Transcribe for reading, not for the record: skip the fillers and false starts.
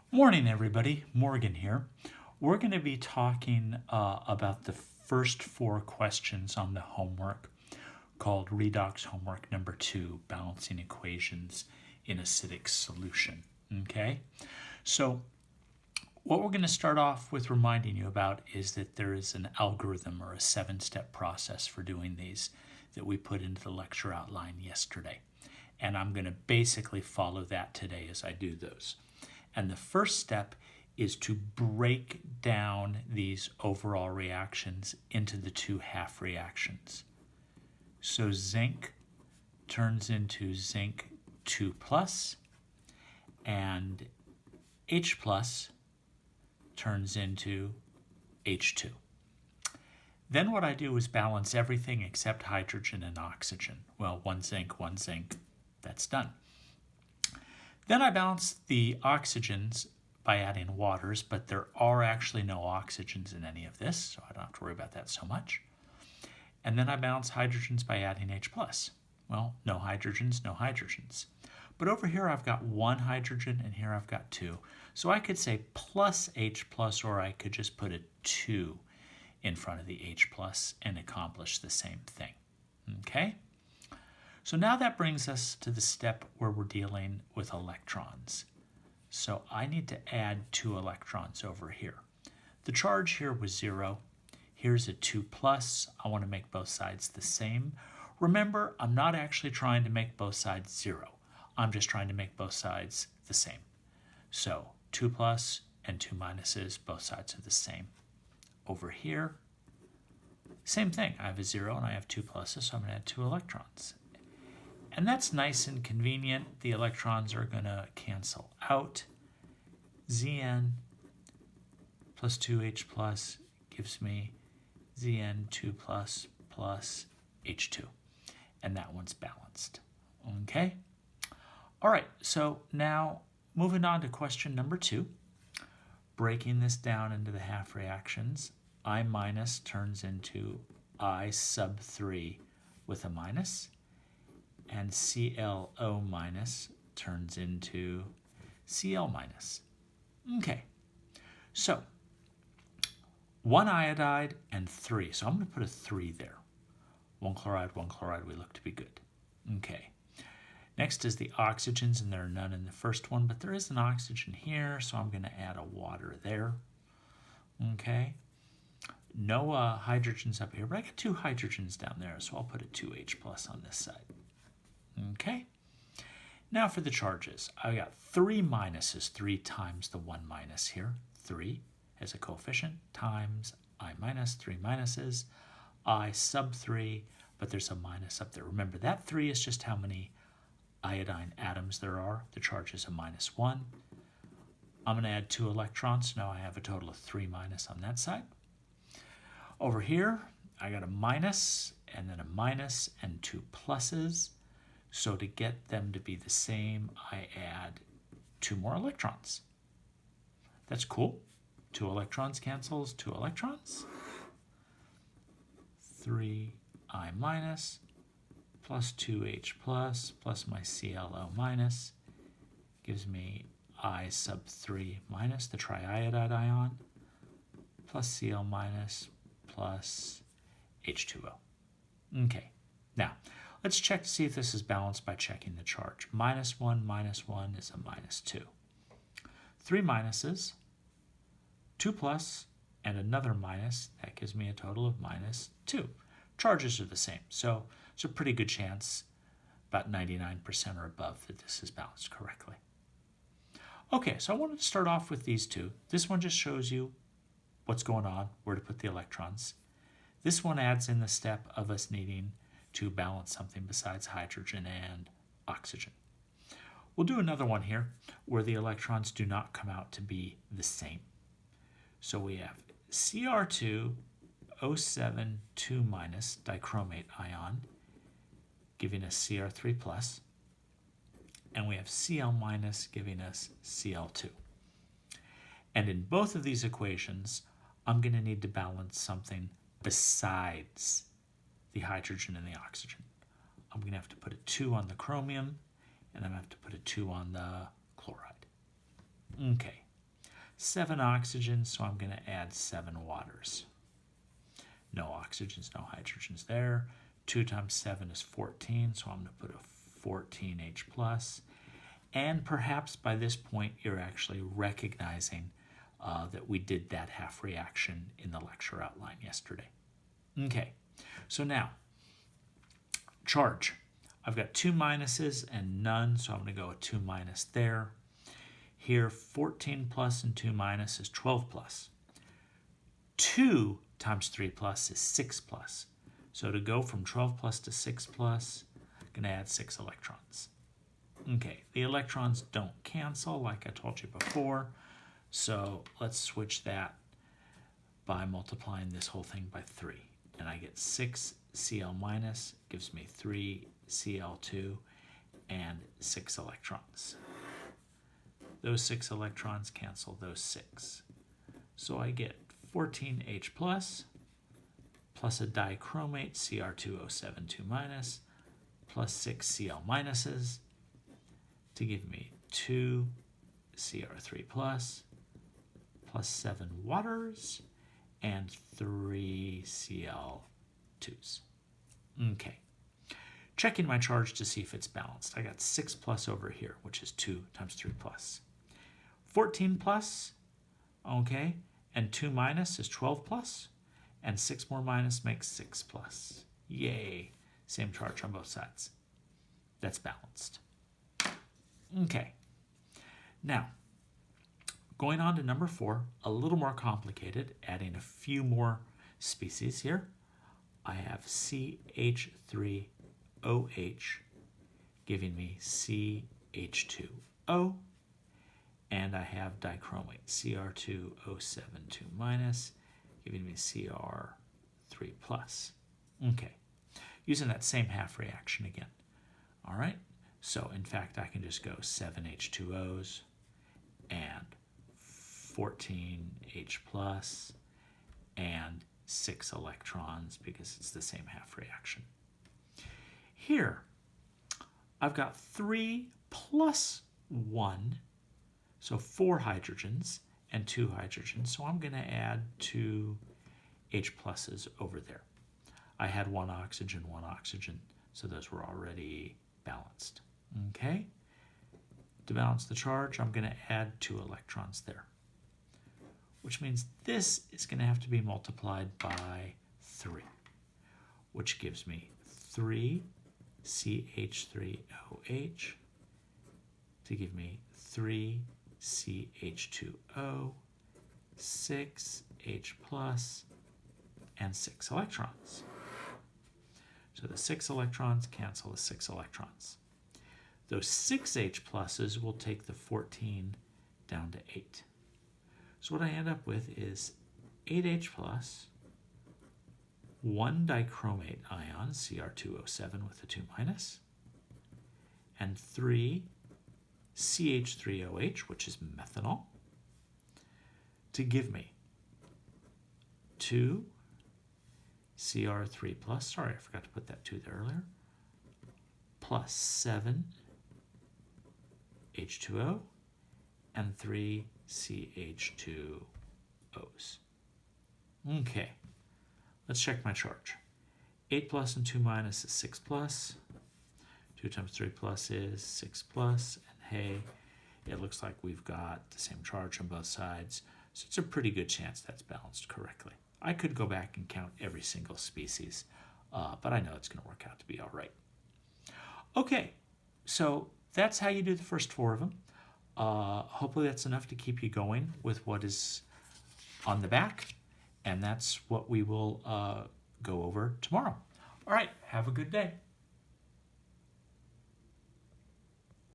Morning, everybody. Morgan here. We're going to be talking about the first 4 questions on the homework called Redox Homework Number 2, Balancing Equations in Acidic Solution. Okay? So, what we're going to start off with reminding you about is that there is an algorithm or a 7-step process for doing these that we put into the lecture outline yesterday. And I'm going to basically follow that today as I do those. And the first step is to break down these overall reactions into the 2 half reactions. So zinc turns into zinc 2 plus, and H plus turns into H2. Then what I do is balance everything except hydrogen and oxygen. Well, one zinc, that's done. Then I balance the oxygens by adding waters, but there are actually no oxygens in any of this, so I don't have to worry about that so much. And then I balance hydrogens by adding H+. Well, no hydrogens, no hydrogens. But over here I've got 1 hydrogen, and here I've got 2. So I could say plus H+, or I could just put a 2 in front of the H+, and accomplish the same thing. Okay? So now that brings us to the step where we're dealing with electrons. So I need to add 2 electrons over here. The charge here was 0. Here's a 2 plus. I want to make both sides the same. Remember, I'm not actually trying to make both sides 0. I'm just trying to make both sides the same. So 2 plus and 2 minuses, both sides are the same. Over here, same thing. I have a 0 and I have 2 pluses, so I'm going to add 2 electrons. And that's nice and convenient. The electrons are going to cancel out. Zn plus 2H plus gives me Zn2 plus H2. And that one's balanced. Okay? All right, so now moving on to question number 2. Breaking this down into the half reactions, I minus turns into I sub 3 with a minus. And ClO minus turns into Cl minus. Okay, so 1 iodide and 3. So I'm going to put a 3 there. 1 chloride, we look to be good. Okay, next is the oxygens, and there are none in the first one, but there is an oxygen here, so I'm going to add a water there. Okay, no hydrogens up here, but I got 2 hydrogens down there, so I'll put a 2H plus on this side. Okay, now for the charges. I got 3 minuses, 3 times the 1 minus here. 3 as a coefficient times I minus, 3 minuses. I sub 3, but there's a minus up there. Remember, that 3 is just how many iodine atoms there are. The charge is a minus 1. I'm going to add 2 electrons. Now I have a total of 3 minus on that side. Over here, I got a minus, and then a minus, and 2 pluses. So to get them to be the same, I add 2 more electrons. That's cool. 2 electrons cancels 2 electrons. 3I minus plus 2H plus my ClO minus gives me I sub 3 minus the triiodide ion plus Cl minus plus H2O. Okay, now let's check to see if this is balanced by checking the charge. Minus 1 is a minus 2. 3 minuses, 2 plus, and another minus. That gives me a total of minus 2. Charges are the same, so it's a pretty good chance, about 99% or above, that this is balanced correctly. Okay, so I wanted to start off with these 2. This one just shows you what's going on, where to put the electrons. This one adds in the step of us needing to balance something besides hydrogen and oxygen. We'll do another one here where the electrons do not come out to be the same. So we have Cr2O7 2 minus dichromate ion giving us Cr3 plus, and we have Cl minus giving us Cl2. And in both of these equations, I'm going to need to balance something besides the hydrogen and the oxygen. I'm going to have to put a 2 on the chromium, and I'm going to have to put a 2 on the chloride. Okay, 7 oxygens, so I'm going to add 7 waters. No oxygens, no hydrogens there. 2 times 7 is 14, so I'm going to put a 14H plus. And perhaps by this point, you're actually recognizing that we did that half reaction in the lecture outline yesterday. Okay, so now, charge. I've got 2 minuses and none, so I'm going to go with 2 minus there. Here, 14 plus and 2 minus is 12 plus. 2 times 3 plus is 6 plus. So to go from 12 plus to 6 plus, I'm going to add 6 electrons. Okay, the electrons don't cancel like I told you before, so let's switch that by multiplying this whole thing by 3. And I get 6 Cl minus, gives me 3 Cl2 and 6 electrons. Those 6 electrons cancel those 6. So I get 14H plus a dichromate Cr2O7 2 minus plus 6 Cl minuses to give me 2 Cr3 plus 7 waters and 3 Cl2s. Okay. Checking my charge to see if it's balanced. I got 6 plus over here, which is 2 times 3 plus. 14 plus, okay, and 2 minus is 12 plus, and 6 more minus makes 6 plus. Yay, same charge on both sides. That's balanced. Okay, now, going on to number 4, a little more complicated, adding a few more species here. I have CH3OH giving me CH2O, and I have dichromate Cr2O7 2 minus giving me Cr3 plus. Okay, using that same half reaction again. All right, so in fact I can just go 7 H2Os and 14 H plus and 6 electrons because it's the same half reaction. Here, I've got 3 plus 1, so 4 hydrogens and 2 hydrogens, so I'm going to add 2 H pluses over there. I had 1 oxygen, so those were already balanced. Okay? To balance the charge, I'm going to add 2 electrons there, which means this is going to have to be multiplied by 3, which gives me 3 CH3OH to give me 3 CH2O, 6 H plus, and 6 electrons. So the 6 electrons cancel the 6 electrons. Those 6 H pluses will take the 14 down to 8. So what I end up with is 8H plus, 1 dichromate ion, Cr2O7 with a 2 minus, and 3 CH3OH, which is methanol, to give me 2 Cr3 plus, sorry, I forgot to put that 2 there earlier, plus 7 H2O, and 3 CH2Os. Okay, let's check my charge. 8 plus and 2 minus is 6 plus. 2 times 3 plus is 6 plus. And hey, it looks like we've got the same charge on both sides, so it's a pretty good chance that's balanced correctly. I could go back and count every single species, but I know it's going to work out to be all right. Okay, so that's how you do the first 4 of them. Hopefully that's enough to keep you going with what is on the back, and that's what we will go over tomorrow. All right, have a good day.